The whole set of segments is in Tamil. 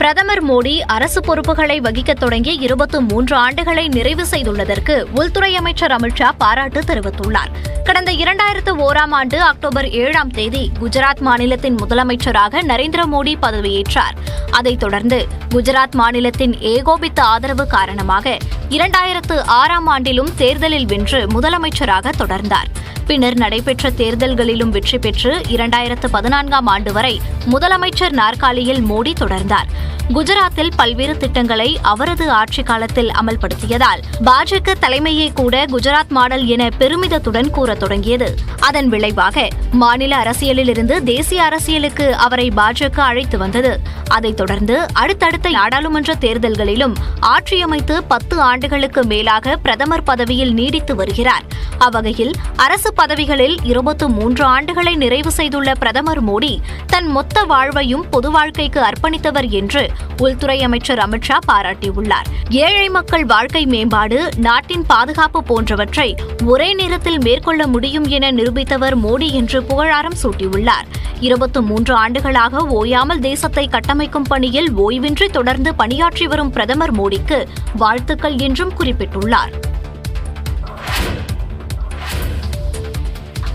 பிரதமர் மோடி அரசு பொறுப்புகளை வகிக்க தொடங்கி 23 ஆண்டுகளை நிறைவு செய்துள்ளதற்கு உள்துறை அமைச்சர் அமித்ஷா பாராட்டு தெரிவித்துள்ளார். கடந்த 2001ஆம் ஆண்டு அக்டோபர் 7ஆம் தேதி குஜராத் மாநிலத்தின் முதலமைச்சராக நரேந்திர மோடி பதவியேற்றார். அதைத் தொடர்ந்து குஜராத் மாநிலத்தின் ஏகோபித்த ஆதரவு காரணமாக 2006ஆம் ஆண்டிலும் தேர்தலில் வென்று முதலமைச்சராக தொடர்ந்தார். பின்னர் நடைபெற்ற தேர்தல்களிலும் வெற்றி பெற்று 2014ஆம் ஆண்டு வரை முதலமைச்சர் நாற்காலியில் மோடி தொடர்ந்தார். குஜராத்தில் பல்வேறு திட்டங்களை அவரது ஆட்சிக் காலத்தில் அமல்படுத்தியதால் பாஜக தலைமையை கூட குஜராத் மாடல் என பெருமிதத்துடன் கூறத் தொடங்கியது. அதன் விளைவாக மாநில அரசியலிலிருந்து தேசிய அரசியலுக்கு அவரை பாஜக அழைத்து வந்தது. அதைத் தொடர்ந்து அடுத்தடுத்த நாடாளுமன்ற தேர்தல்களிலும் ஆட்சியமைத்து 10 ஆண்டுகளுக்கு மேலாக பிரதமர் பதவியில் நீடித்து வருகிறார். அவ்வகையில் அரசு பதவிகளில் 23 ஆண்டுகளை நிறைவு செய்துள்ள பிரதமர் மோடி தன் மொத்த வாழ்வையும் பொது வாழ்க்கைக்கு அர்ப்பணித்தவர் என்று உள்துறை அமைச்சர் அமித்ஷா பாராட்டியுள்ளார். ஏழை மக்கள் வாழ்க்கை மேம்பாடு, நாட்டின் பாதுகாப்பு போன்றவற்றை ஒரே நேரத்தில் மேற்கொள்ள முடியும் என நிரூபித்தவர் மோடி என்று புகழாரம் சூட்டியுள்ளார். 23 ஆண்டுகளாக ஓயாமல் தேசத்தை கட்டமைக்கும் பணியில் ஓய்வின்றி தொடர்ந்து பணியாற்றி வரும் பிரதமர் மோடிக்கு வாழ்த்துக்கள் என்றும் குறிப்பிட்டுள்ளார்.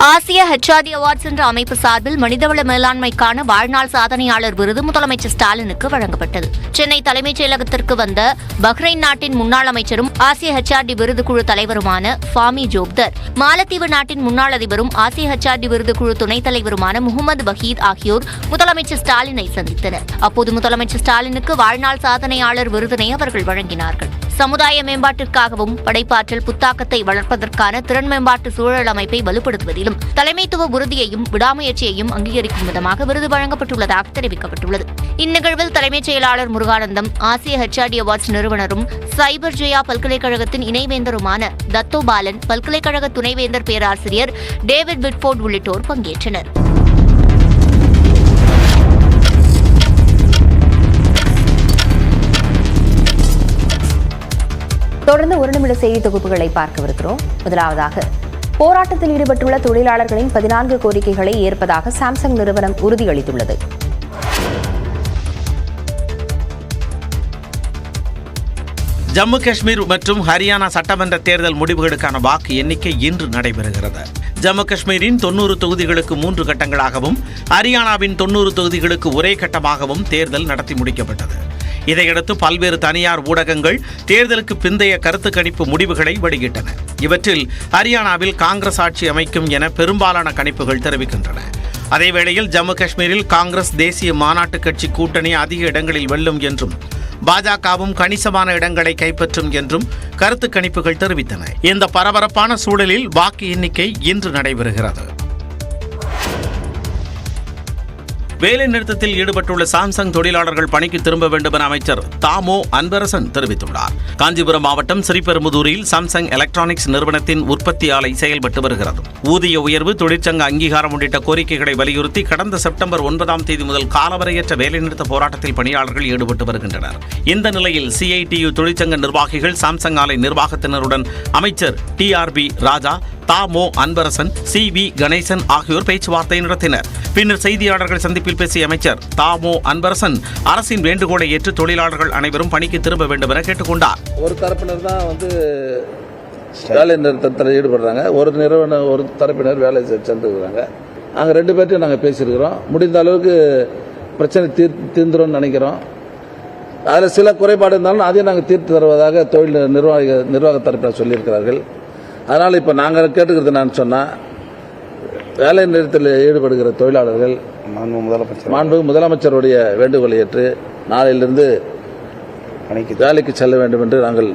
ஆசிய HRD அவார்ட்ஸ் என்ற அமைப்பு சார்பில் மனிதவள மேலாண்மைக்கான வாழ்நாள் சாதனையாளர் விருது முதலமைச்சர் ஸ்டாலினுக்கு வழங்கப்பட்டது. சென்னை தலைமைச் செயலகத்திற்கு வந்த பஹ்ரைன் நாட்டின் முன்னாள் அமைச்சரும் ஆசிய HRD விருது குழு தலைவருமான ஃபாமி ஜோப்தர், மாலத்தீவு நாட்டின் முன்னாள் அதிபரும் ஆசிய HRD விருது குழு துணைத் தலைவருமான முகமது வஹீத் ஆகியோர் முதலமைச்சர் ஸ்டாலினை சந்தித்தனர். அப்போது முதலமைச்சர் ஸ்டாலினுக்கு வாழ்நாள் சாதனையாளர் விருதினை அவர்கள் வழங்கினார்கள். சமுதாய மேம்பாட்டிற்காகவும் படைப்பாற்றல் புத்தாக்கத்தை வளர்ப்பதற்கான திறன் மேம்பாட்டு சூழல் அமைப்பை வலுப்படுத்துவதிலும் தலைமைத்துவ உறுதியையும் விடாமுயற்சியையும் அங்கீகரிக்கும் விதமாக விருது வழங்கப்பட்டுள்ளதாக தெரிவிக்கப்பட்டுள்ளது. இந்நிகழ்வில் தலைமைச் செயலாளர் முருகானந்தம், ஆசிய HRD அவார்ட்ஸ் நிறுவனரும் சைபர் ஜெயா பல்கலைக்கழகத்தின் இணைவேந்தருமான தத்தோ பாலன், பல்கலைக்கழக துணைவேந்தர் பேராசிரியர் டேவிட் விட்ஃபோர்ட் உள்ளிட்டோர் பங்கேற்றனர். தொடர்ந்து ஒரு நிமிட செய்தி தொகுப்புகளை பார்க்கவிருக்கிறோம். முதலாவதாக, போராட்டத்தில் ஈடுபட்டுள்ள தொழிலாளர்களின் 14 கோரிக்கைகளை ஏற்பதாக சாம்சங் நிறுவனம் உறுதியளித்துள்ளது. ஜம்மு காஷ்மீர் மற்றும் ஹரியானா சட்டமன்ற தேர்தல் முடிவுகளுக்கான வாக்கு எண்ணிக்கை இன்று நடைபெறுகிறது. ஜம்மு காஷ்மீரின் 90 தொகுதிகளுக்கு 3 கட்டங்களாகவும் ஹரியானாவின் 90 தொகுதிகளுக்கு ஒரே கட்டமாகவும் தேர்தல் நடத்தி முடிக்கப்பட்டது. இதையடுத்து பல்வேறு தனியார் ஊடகங்கள் தேர்தலுக்கு பிந்தைய கருத்து கணிப்பு முடிவுகளை வெளியிட்டன. இவற்றில் ஹரியானாவில் காங்கிரஸ் ஆட்சி அமைக்கும் என பெரும்பாலான கணிப்புகள் தெரிவிக்கின்றன. அதேவேளையில் ஜம்மு காஷ்மீரில் காங்கிரஸ் தேசிய மாநாட்டு கட்சி கூட்டணி அதிக இடங்களில் வெல்லும் என்றும் பாஜகவும் கணிசமான இடங்களை கைப்பற்றும் என்றும் கருத்து கணிப்புகள் தெரிவித்தன. இந்த பரபரப்பான சூழலில் வாக்கு எண்ணிக்கை இன்று நடைபெறுகிறது. வேலை நிறுத்தத்தில் ஈடுபட்டுள்ள சாம்சங் தொழிலாளர்கள் பணிக்கு திரும்ப வேண்டும் என அமைச்சர் தாமோ அன்பரசன் தெரிவித்துள்ளார். காஞ்சிபுரம் மாவட்டம் ஸ்ரீபெரும்புதூரில் சாம்சங் எலக்ட்ரானிக்ஸ் நிறுவனத்தின் உற்பத்தி ஆலை செயல்பட்டு வருகிறது. ஊதிய உயர்வு, தொழிற்சங்க அங்கீகாரம் உள்ளிட்ட கோரிக்கைகளை வலியுறுத்தி கடந்த செப்டம்பர் 9ஆம் தேதி முதல் காலவரையற்ற வேலைநிறுத்த போராட்டத்தில் பணியாளர்கள் ஈடுபட்டு வருகின்றனர். இந்த நிலையில் CITU தொழிற்சங்க நிர்வாகிகள் சாம்சங் ஆலை நிர்வாகத்தினருடன் அமைச்சர் TRB ராஜா, தாமோ அன்பரசன், CV கணேசன் ஆகியோர் பேச்சுவார்த்தை நடத்தினர். பின்னர் செய்தியாளர்கள் சந்திப்பில் பேசிய அமைச்சர் தாமோ அன்பரசன் அரசின் வேண்டுகோளை ஏற்று தொழிலாளர்கள் அனைவரும் பணிக்கு திரும்ப வேண்டும் என கேட்டுக்கொண்டார். ஒரு தரப்பினர் தான் வேலை நிறுத்தத்தில் ஈடுபடுறாங்க, ஒரு தரப்பினர் வேலை சென்றுருக்கிறாங்க. நாங்கள் 2 பேர்ட்டையும் நாங்கள் பேசியிருக்கிறோம். முடிந்த அளவுக்கு பிரச்சனை தீர்ந்துரும்னு நினைக்கிறோம். அதில் சில குறைபாடு இருந்தாலும் அதையும் நாங்கள் தீர்த்து தருவதாக தொழில் நிர்வாக தரப்பினர் சொல்லியிருக்கிறார்கள். அதனால் இப்போ நாங்கள் கேட்டுக்கிறது நான் சொன்னால், வேலை நிறுத்தத்தில் ஈடுபடுகிற தொழிலாளர்கள் மாண்பு முதலமைச்சருடைய வேண்டுகோளை ஏற்று நாளையிலிருந்து வேலைக்கு செல்ல வேண்டும் என்று நாங்கள்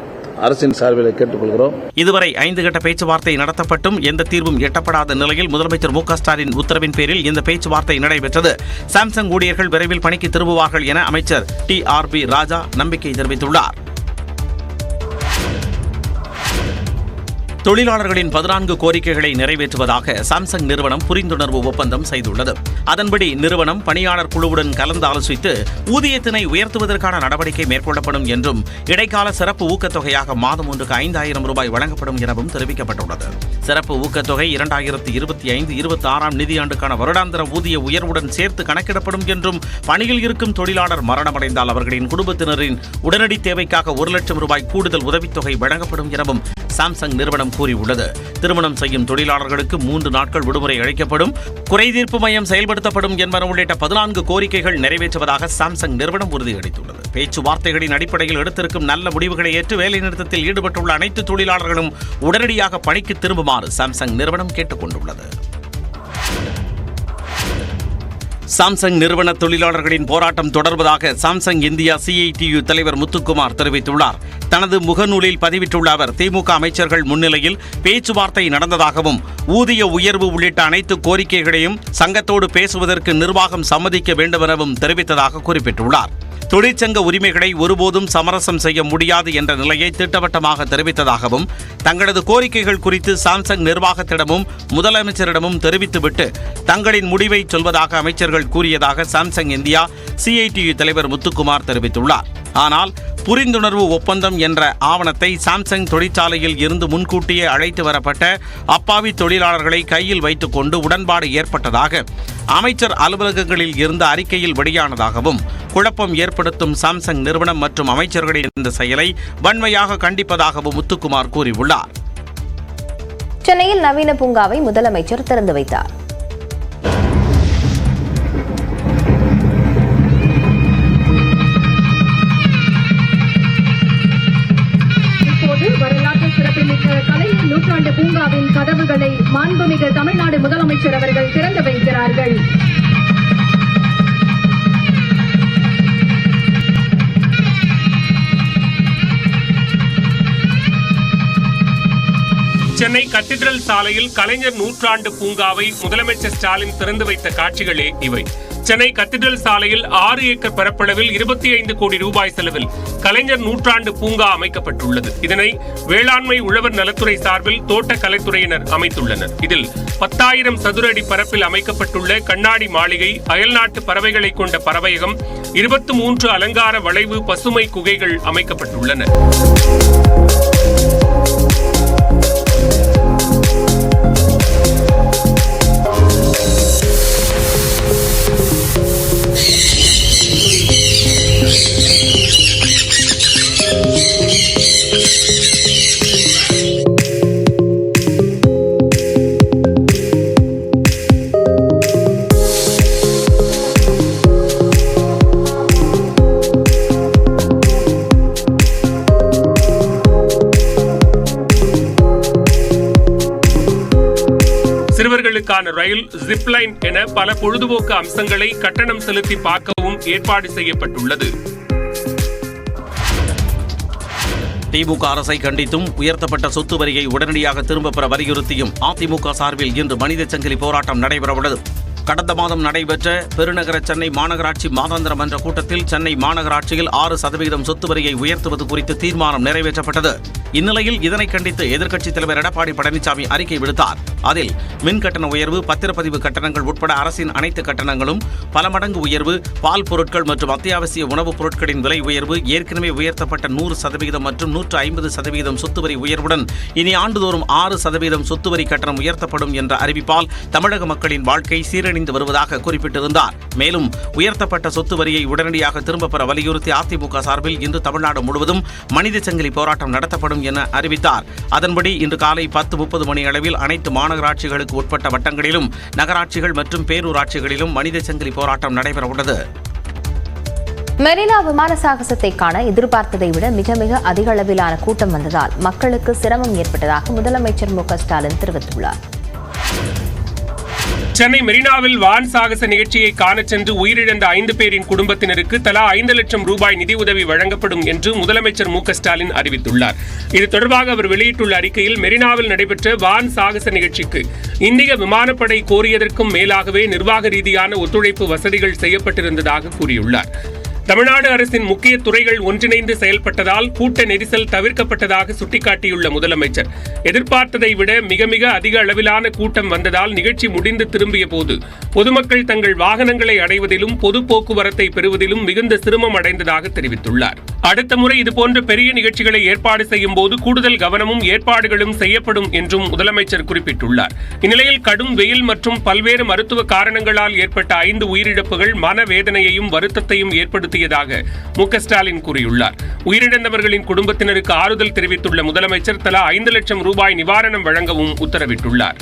அரசின் சார்பில் கேட்டுக்கொள்கிறோம். இதுவரை 5 கட்ட பேச்சுவார்த்தை நடத்தப்பட்டும் எந்த தீர்வும் எட்டப்படாத நிலையில் முதலமைச்சர் மு க ஸ்டாலின் உத்தரவின் பேரில் இந்த பேச்சுவார்த்தை நடைபெற்றது. சாம்சங் ஊழியர்கள் விரைவில் பணிக்கு திரும்புவார்கள் என அமைச்சர் TRB ராஜா நம்பிக்கை தெரிவித்துள்ளார். தொழிலாளர்களின் 14 கோரிக்கைகளை நிறைவேற்றுவதாக சாம்சங் நிறுவனம் புரிந்துணர்வு ஒப்பந்தம் செய்துள்ளது. அதன்படி நிறுவனம் பணியாளர் குழுவுடன் கலந்து ஆலோசித்து ஊதியத்தினை உயர்த்துவதற்கான நடவடிக்கை மேற்கொள்ளப்படும் என்றும் இடைக்கால சிறப்பு ஊக்கத்தொகையாக மாதம் ஒன்றுக்கு 5,000 ரூபாய் வழங்கப்படும் எனவும் தெரிவிக்கப்பட்டுள்ளது. சிறப்பு ஊக்கத்தொகை 2025-26 நிதியாண்டுக்கான வருடாந்திர ஊதிய உயர்வுடன் சேர்த்து கணக்கிடப்படும் என்றும் பணியில் இருக்கும் தொழிலாளர் மரணமடைந்தால் அவர்களின் குடும்பத்தினரின் உடனடி தேவைக்காக 1 லட்சம் ரூபாய் கூடுதல் உதவித்தொகை வழங்கப்படும் எனவும் சாம்சங் நிறுவனம் கூறியுள்ளது. திருமணம் செய்யும் தொழிலாளர்களுக்கு 3 நாட்கள் விடுமுறை அளிக்கப்படும், குறைதீர்ப்பு மையம் செயல்படுத்தப்படும் என்பன உள்ளிட்ட 14 கோரிக்கைகள் நிறைவேற்றுவதாக சாம்சங் நிறுவனம் உறுதியளித்துள்ளது. பேச்சுவார்த்தைகளின் அடிப்படையில் எடுத்திருக்கும் நல்ல முடிவுகளை ஏற்று வேலைநிறுத்தத்தில் ஈடுபட்டுள்ள அனைத்து தொழிலாளர்களும் உடனடியாக பணிக்கு திரும்புமாறு சாம்சங் நிறுவனம் கேட்டுக் கொண்டுள்ளது. சாம்சங் நிறுவன தொழிலாளர்களின் போராட்டம் தொடர்வதாக சாம்சங் இந்தியா CITU தலைவர் முத்துக்குமார் தெரிவித்துள்ளார். தனது முகநூலில் பதிவிட்டுள்ள அவர், திமுக அமைச்சர்கள் முன்னிலையில் பேச்சுவார்த்தை நடந்ததாகவும் ஊதிய உயர்வு உள்ளிட்ட அனைத்து கோரிக்கைகளையும் சங்கத்தோடு பேசுவதற்கு நிர்வாகம் சம்மதிக்க வேண்டும் எனவும் தெரிவித்ததாக குறிப்பிட்டுள்ளார். தொழிற்சங்க உரிமைகளை ஒருபோதும் சமரசம் செய்ய முடியாது என்ற நிலையை திட்டவட்டமாக தெரிவித்ததாகவும் தங்களது கோரிக்கைகள் குறித்து சாம்சங் நிர்வாகத்திடமும் முதலமைச்சரிடமும் தெரிவித்துவிட்டு தங்களின் முடிவை சொல்வதாக அமைச்சர்கள் கூறியதாக சாம்சங் இந்தியா CITU தலைவர் முத்துக்குமார் தெரிவித்துள்ளார். ஆனால் புரிந்துணர்வு ஒப்பந்தம் என்ற ஆவணத்தை சாம்சங் தொழிற்சாலையில் இருந்து முன்கூட்டியே அழைத்து வரப்பட்ட அப்பாவி தொழிலாளர்களை கையில் வைத்துக் கொண்டு உடன்பாடு ஏற்பட்டதாக அமைச்சர் அலுவலகங்களில் இருந்த அறிக்கையில் வெளியானதாகவும் குழப்பம் ஏற்படுத்தும் சாம்சங் நிறுவனம் மற்றும் அமைச்சர்களின் இந்த செயலை வன்மையாக கண்டிப்பதாகவும் முத்துக்குமார் கூறியுள்ளார். சென்னையில் நவீன பூங்காவை முதலமைச்சர் திறந்து வைத்தார். வரலாற்று சிறப்புமிக்க கலைஞர் நூற்றாண்டு பூங்காவின் கதவுகளை மாண்புமிகு தமிழ்நாடு முதலமைச்சர் அவர்கள் திறந்து வைக்கிறார்கள். சென்னை கத்தீட்ரல் சாலையில் கலைஞர் நூற்றாண்டு பூங்காவை முதலமைச்சர் ஸ்டாலின் திறந்து வைத்த காட்சிகளே இவை. சென்னை கத்தீட்ரல் சாலையில் 6 ஏக்கர் பரப்பளவில் 25 கோடி ரூபாய் செலவில் கலைஞர் நூற்றாண்டு பூங்கா அமைக்கப்பட்டுள்ளது. இதனை வேளாண்மை உழவர் நலத்துறை சார்பில் தோட்ட கலைத்துறையினர் அமைத்துள்ளனர். இதில் 10,000 சதுர அடி பரப்பில் அமைக்கப்பட்டுள்ள கண்ணாடி மாளிகை, அயல்நாட்டு பறவைகளை கொண்ட பறவையகம், 23 அலங்கார வளைவு பசுமை குகைகள் அமைக்கப்பட்டுள்ளன. சிறுவர்களுக்கான ரயில், ஜிப்லைன் என பல பொழுதுபோக்கு அம்சங்களை கட்டணம் செலுத்தி பார்க்கவும் ஏற்பாடு செய்யப்பட்டுள்ளது. திமுக அரசை கண்டித்தும் உயர்த்தப்பட்ட சொத்து வரியை உடனடியாக திரும்பப் பெற வலியுறுத்தியும் அதிமுக சார்பில் இன்று மனித சங்கிலி போராட்டம் நடைபெறவுள்ளது. கடந்த மாதம் நடைபெற்ற பெருநகர சென்னை மாநகராட்சி மாதாந்திர மன்ற கூட்டத்தில் சென்னை மாநகராட்சியில் 6% சொத்து வரியை உயர்த்துவது குறித்து தீர்மானம் நிறைவேற்றப்பட்டது. இந்நிலையில் இதனை கண்டித்து எதிர்க்கட்சித் தலைவர் எடப்பாடி பழனிசாமி அறிக்கை விடுத்தார். அதில் மின் கட்டண உயர்வு, பத்திரப்பதிவு கட்டணங்கள் உட்பட அரசின் அனைத்து கட்டணங்களும் பல மடங்கு உயர்வு, பால் பொருட்கள் மற்றும் அத்தியாவசிய உணவுப் பொருட்களின் விலை உயர்வு, ஏற்கனவே உயர்த்தப்பட்ட 100% மற்றும் 150% சொத்து வரி உயர்வுடன் இனி ஆண்டுதோறும் 6% சொத்து வரி கட்டணம் உயர்த்தப்படும் என்ற அறிவிப்பால் தமிழக மக்களின் வாழ்க்கை சீரழிந்து வருவதாக குறிப்பிட்டிருந்தார். மேலும் உயர்த்தப்பட்ட சொத்து வரியை உடனடியாக திரும்பப் பெற வலியுறுத்தி அதிமுக சார்பில் இன்று தமிழ்நாடு முழுவதும் மனித சங்கிலி போராட்டம் நடத்தப்படும் என அறிவித்தார். அதன்படி இன்று காலை 10:30 மணி அளவில் அனைத்து மாநகராட்சிகளுக்கு உட்பட்ட வட்டங்களிலும் நகராட்சிகள் மற்றும் பேரூராட்சிகளிலும் மனித சங்கிலி போராட்டம் நடைபெறவுள்ளது. மெரினா விமான சாகசத்தை காண எதிர்பார்த்ததை விட மிக மிக அதிக அளவிலான கூட்டம் வந்ததால் மக்களுக்கு சிரமம் ஏற்பட்டதாக முதலமைச்சர் மு க ஸ்டாலின் தெரிவித்துள்ளார். சென்னை மெரினாவில் வான் சாகச நிகழ்ச்சியை காண சென்று உயிரிழந்த 5 பேரின் குடும்பத்தினருக்கு தலா 5 லட்சம் ரூபாய் நிதியுதவி வழங்கப்படும் என்று முதலமைச்சர் மு க ஸ்டாலின் அறிவித்துள்ளார். இது தொடர்பாக அவர் வெளியிட்டுள்ள அறிக்கையில், மெரினாவில் நடைபெற்ற வான் சாகச நிகழ்ச்சிக்கு இந்திய விமானப்படை கோரியதற்கும் மேலாகவே நிர்வாக ரீதியான ஒத்துழைப்பு வசதிகள் செய்யப்பட்டிருந்ததாக கூறியுள்ளார். தமிழ்நாடு அரசின் முக்கிய துறைகள் ஒன்றிணைந்து செயல்பட்டதால் கூட்ட நெரிசல் தவிர்க்கப்பட்டதாக சுட்டிக்காட்டியுள்ள முதலமைச்சர் எதிர்பார்த்ததை விட மிக மிக அதிக அளவிலான கூட்டம் வந்ததால் நிகழ்ச்சி முடிந்து திரும்பிய போது பொதுமக்கள் தங்கள் வாகனங்களை அடைவதிலும் பொது போக்குவரத்தை பெறுவதிலும் மிகுந்த சிரமம் அடைந்ததாக தெரிவித்துள்ளார். அடுத்த முறை இதுபோன்ற பெரிய நிகழ்ச்சிகளை ஏற்பாடு செய்யும் போது கூடுதல் கவனமும் ஏற்பாடுகளும் செய்யப்படும் என்றும் முதலமைச்சர் குறிப்பிட்டுள்ளார். இந்நிலையில் கடும் வெயில் மற்றும் பல்வேறு மருத்துவ காரணங்களால் ஏற்பட்ட 5 உயிரிழப்புகள் மனவேதனையையும் வருத்தத்தையும் ஏற்படுத்தியதாக மு.க.ஸ்டாலின் கூறியுள்ளார். உயிரிழந்தவர்களின் குடும்பத்தினருக்கு ஆறுதல் தெரிவித்துள்ள முதலமைச்சர் தலா 5 லட்சம் ரூபாய் நிவாரணம் வழங்கவும் உத்தரவிட்டுள்ளார்.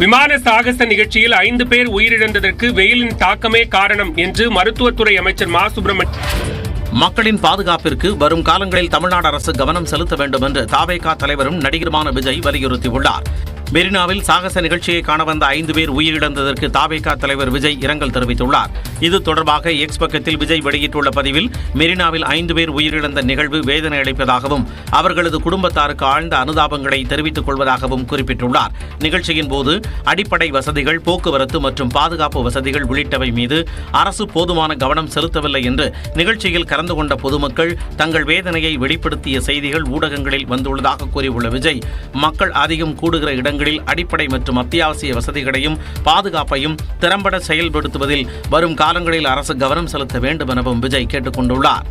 விமான சாகச நிகழ்ச்சியில் 5 பேர் உயிரிழந்ததற்கு வெயிலின் தாக்கமே காரணம் என்று மருத்துவத்துறை அமைச்சர் மா. சுப்பிரமணியன் மக்களின் பாதுகாப்பிற்கு வரும் காலங்களில் தமிழ்நாடு அரசு கவனம் செலுத்த வேண்டும் என்று தாவேகா தலைவரும் நடிகருமான விஜய் வலியுறுத்தியுள்ளார். மெரினாவில் சாகச நிகழ்ச்சியை காண வந்த 5 பேர் உயிரிழந்ததற்கு தாவேகா தலைவர் விஜய் இரங்கல் தெரிவித்துள்ளார். இது தொடர்பாக எக்ஸ் பக்கத்தில் விஜய் வெளியிட்டுள்ள பதிவில் மெரினாவில் 5 பேர் உயிரிழந்த நிகழ்வு வேதனை அளிப்பதாகவும் அவர்களது குடும்பத்தாருக்கு ஆழ்ந்த அனுதாபங்களை தெரிவித்துக் கொள்வதாகவும் குறிப்பிட்டுள்ளார். நிகழ்ச்சியின் போது அடிப்படை வசதிகள், போக்குவரத்து மற்றும் பாதுகாப்பு வசதிகள் உள்ளிட்டவை மீது அரசு போதுமான கவனம் செலுத்தவில்லை என்று நிகழ்ச்சியில் கலந்து கொண்ட பொதுமக்கள் தங்கள் வேதனையை வெளிப்படுத்திய செய்திகள் ஊடகங்களில் வந்துள்ளதாக கூறியுள்ள விஜய், மக்கள் அதிகம் கூடுகிற இடங்களில் அடிப்படை மற்றும் அத்தியாவசிய வசதிகளையும் பாதுகாப்பையும் திறம்பட செயல்படுத்துவதில் வரும் காலங்களில் அரசு கவனம் செலுத்த வேண்டும் எனவும் விஜய் கேட்டுக் கொண்டுள்ளார்.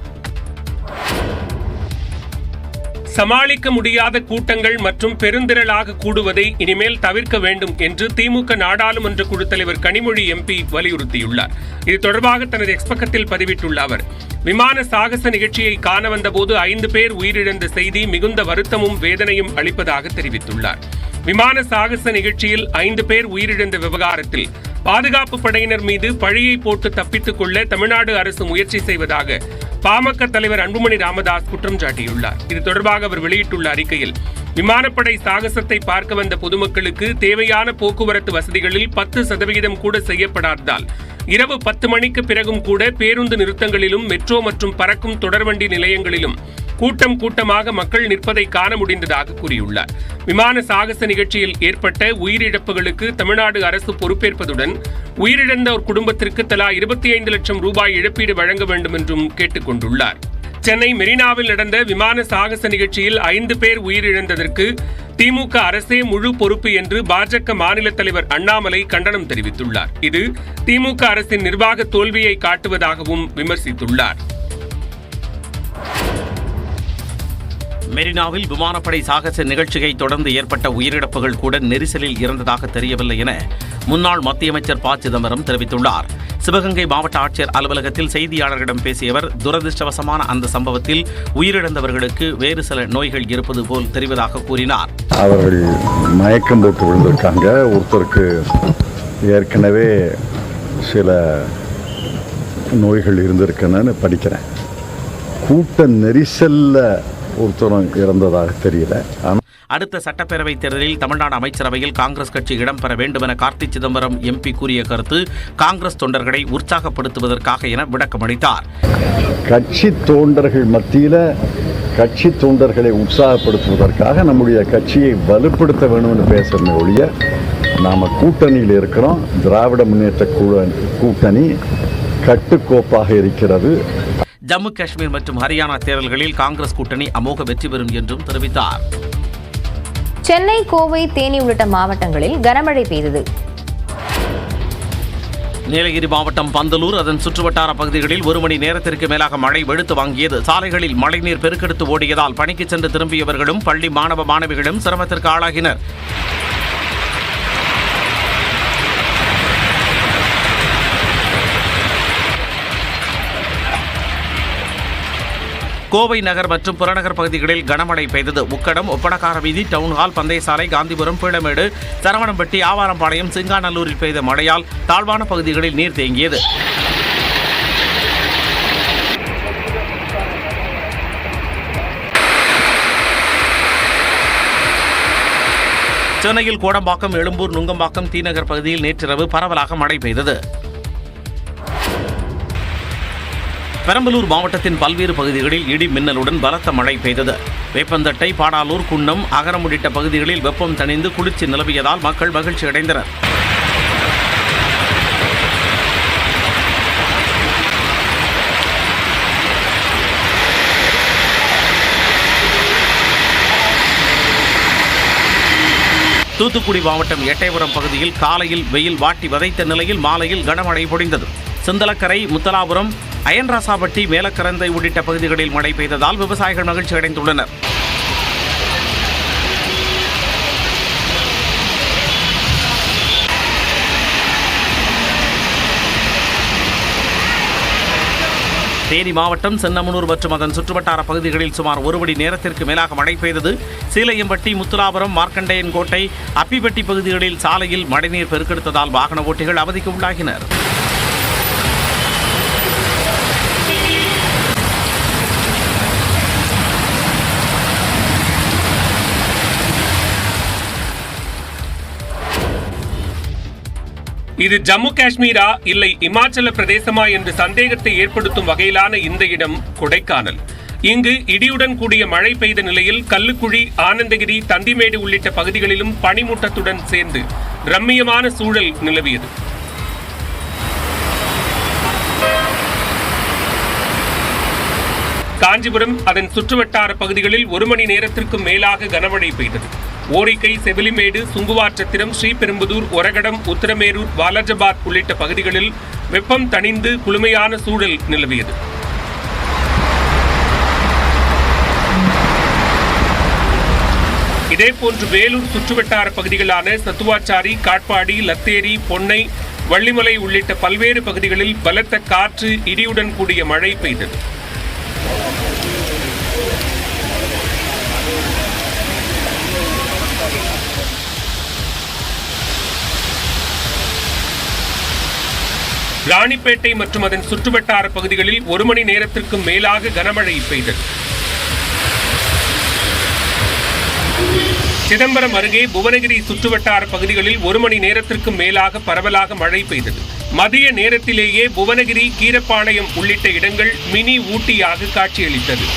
சமாளிக்க முடியாத கூட்டங்கள் மற்றும் பெருந்திரளாக கூடுவதை இனிமேல் தவிர்க்க வேண்டும் என்று திமுக நாடாளுமன்ற குழு தலைவர் கனிமொழி எம்பி வலியுறுத்தியுள்ளார். இது தொடர்பாக தனது எக்ஸ் பக்கத்தில் பதிவிட்டுள்ள அவர், விமான சாகச நிகழ்ச்சியை காண வந்தபோது 5 பேர் உயிரிழந்த செய்தி மிகுந்த வருத்தமும் வேதனையும் அளிப்பதாக தெரிவித்துள்ளார். விமான சாகச நிகழ்ச்சியில் 5 பேர் உயிரிழந்த விவகாரத்தில் பாதுகாப்பு படையினர் மீது பழியை போட்டு தப்பித்துக் கொள்ள தமிழ்நாடு அரசு முயற்சி செய்வதாக பாமக தலைவர் அன்புமணி ராமதாஸ் குற்றம் சாட்டியுள்ளார். இது தொடர்பாக அவர் வெளியிட்டுள்ள அறிக்கையில், விமானப்படை சாகசத்தை பார்க்க வந்த பொதுமக்களுக்கு தேவையான போக்குவரத்து வசதிகளில் 10% கூட செய்யப்படாததால் இரவு 10 மணிக்கு பிறகும் கூட பேருந்து நிறுத்தங்களிலும் மெட்ரோ மற்றும் பறக்கும் தொடர்வண்டி நிலையங்களிலும் கூட்டமாக மக்கள் நிற்பதை காண முடிந்ததாக கூறியுள்ளார். விமான சாகச நிகழ்ச்சியில் ஏற்பட்ட உயிரிழப்புகளுக்கு தமிழ்நாடு அரசு பொறுப்பேற்பதுடன் உயிரிழந்த ஒரு குடும்பத்திற்கு தலா 25 லட்சம் ரூபாய் இழப்பீடு வழங்க வேண்டும் என்றும் கேட்டுக் கொண்டுள்ளார். சென்னை மெரினாவில் நடந்த விமான சாகச நிகழ்ச்சியில் 5 பேர் உயிரிழந்ததற்கு திமுக அரசே முழு பொறுப்பு என்று பாஜக மாநில தலைவர் அண்ணாமலை கண்டனம் தெரிவித்துள்ளார். இது திமுக அரசின் நிர்வாக தோல்வியை காட்டுவதாகவும் விமர்சித்துள்ளார். மெரினாவில் விமானப்படை சாகச நிகழ்ச்சியை தொடர்ந்து ஏற்பட்ட உயிரிழப்புகள் கூட நெரிசலில் இருந்ததாக தெரியவில்லை என முன்னாள் மத்திய அமைச்சர் ப. சிதம்பரம் தெரிவித்துள்ளார். சிவகங்கை மாவட்ட ஆட்சியர் அலுவலகத்தில் செய்தியாளர்களிடம் பேசிய அவர், துரதிருஷ்டவசமான அந்த சம்பவத்தில் உயிரிழந்தவர்களுக்கு வேறு சில நோய்கள் இருப்பது போல் தெரிவதாக கூறினார். அவர்கள் மயக்கம் போட்டு விழுந்திருக்காங்க. ஒருத்தருக்கு ஏற்கனவே சில நோய்கள் இருந்திருக்குன்னு படிக்கிறேன். கூட்ட நெரிசல்ல ஒருத்தரும் இறந்ததாக தெரியல. அடுத்த சட்டப்பேரவைத் தேர்தலில் தமிழ்நாடு அமைச்சரவையில் காங்கிரஸ் கட்சி இடம்பெற வேண்டும் என கார்த்தி சிதம்பரம் எம்பி கூறிய கருத்து காங்கிரஸ் தொண்டர்களை உற்சாகப்படுத்துவதற்காக என விளக்கமளித்தார். கட்சி தொண்டர்கள் மத்தியில் கட்சி தொண்டர்களை உற்சாகப்படுத்துவதற்காக நம்முடைய கட்சியை வலுப்படுத்த வேண்டும் என்று பேசுறதை ஒழிய, நாம் கூட்டணியில் இருக்கிறோம். திராவிட முன்னேற்ற கூட்டணி கட்டுக்கோப்பாக இருக்கிறது. ஜம்மு காஷ்மீர் மற்றும் ஹரியானா தேர்தல்களில் காங்கிரஸ் கூட்டணி அமோக வெற்றி பெறும் என்றும் தெரிவித்தார். சென்னை, கோவை, தேனி உள்ளிட்ட மாவட்டங்களில் கனமழை பெய்தது. நீலகிரி மாவட்டம் பந்தலூர், அதன் சுற்றுவட்டார பகுதிகளில் 1 மணி நேரத்திற்கு மேலாக மழை வெளுத்து வாங்கியது. சாலைகளில் மழைநீர் பெருக்கெடுத்து ஓடியதால் பணிக்கு சென்று திரும்பியவர்களும் பள்ளி மாணவ மாணவிகளும் சிரமத்திற்கு ஆளாகினர். கோவை நகர் மற்றும் புறநகர் பகுதிகளில் கனமழை பெய்தது. உக்கடம், ஒப்பனக்கார வீதி, டவுன்ஹால், பந்தயசாலை, காந்திபுரம், பீளமேடு, சரவணம்பட்டி, ஆவாரம்பாளையம், சிங்காநல்லூரில் பெய்த மழையால் தாழ்வான பகுதிகளில் நீர் தேங்கியது. சென்னையில் கோடம்பாக்கம், எழும்பூர், நுங்கம்பாக்கம், தீநகர் பகுதியில் நேற்றிரவு பரவலாக மழை பெய்தது. பெரம்பலூர் மாவட்டத்தின் பல்வேறு பகுதிகளில் இடி மின்னலுடன் பலத்த மழை பெய்தது. வேப்பந்தட்டை, பாடாலூர், குன்னம், அகரம் உள்ளிட்ட பகுதிகளில் வெப்பம் தணிந்து குளிர்ச்சி நிலவியதால் மக்கள் மகிழ்ச்சி அடைந்தனர். தூத்துக்குடி மாவட்டம் எட்டயபுரம் பகுதியில் காலையில் வெயில் வாட்டி வதைத்த நிலையில் மாலையில் கனமழை பொழிந்தது. சிந்தலக்கரை, முத்தலாபுரம், அயன்ராசாபட்டி, மேலக்கரந்தை உள்ளிட்ட பகுதிகளில் மழை பெய்ததால் விவசாயிகள் மகிழ்ச்சி அடைந்துள்ளனர். தேனி மாவட்டம் சென்னமனூர் மற்றும் அதன் சுற்றுவட்டார பகுதிகளில் சுமார் 1 மணி நேரத்திற்கு மேலாக மழை பெய்தது. சீலையம்பட்டி, முத்துலாபுரம், மார்க்கண்டையன் கோட்டை, அப்பிப்பட்டி பகுதிகளில் சாலையில் மழைநீர் பெருக்கெடுத்ததால் வாகன ஓட்டிகள் அவதிக்கு உள்ளாகினர். இது ஜம்மு காஷ்மீரா இல்லை இமாச்சல பிரதேசமா என்று சந்தேகத்தை ஏற்படுத்தும் வகையிலான இந்த இடம் கொடைக்கானல். இங்கு இடியுடன் கூடிய மழை பெய்த நிலையில் கல்லுக்குழி, ஆனந்தகிரி, தந்திமேடு உள்ளிட்ட பகுதிகளிலும் பனிமூட்டத்துடன் சேர்ந்து ரம்மியமான சூழல் நிலவியது. காஞ்சிபுரம், அதன் சுற்றுவட்டார பகுதிகளில் 1 மணி நேரத்திற்கும் மேலாக கனமழை பெய்தது. ஓரிக்கை, செவிலிமேடு, சுங்குவார்சத்திரம், ஸ்ரீபெரும்புதூர், ஒரகடம், உத்தரமேரூர், வாலாஜாபாத் உள்ளிட்ட பகுதிகளில் வெப்பம் தணிந்து குளுமையான சூழல் நிலவியது. இதேபோன்று வேலூர் சுற்றுவட்டார பகுதிகளான சத்துவாச்சாரி, காட்பாடி, லத்தேரி, பொன்னை, வள்ளிமலை உள்ளிட்ட பல்வேறு பகுதிகளில் பலத்த காற்று, இடியுடன் கூடிய மழை பெய்தது. ராணிப்பேட்டை மற்றும் அதன் சுற்றுவட்டார பகுதிகளில் 1 மணி நேரத்திற்கும் மேலாக கனமழை பெய்தது. சிதம்பரம் அருகே புவனகிரி சுற்றுவட்டார பகுதிகளில் 1 மணி நேரத்திற்கும் மேலாக பரவலாக மழை பெய்தது. மதிய நேரத்திலேயே புவனகிரி, கீரப்பாளையம் உள்ளிட்ட இடங்கள் மினி ஊட்டியாக காட்சியளித்தது.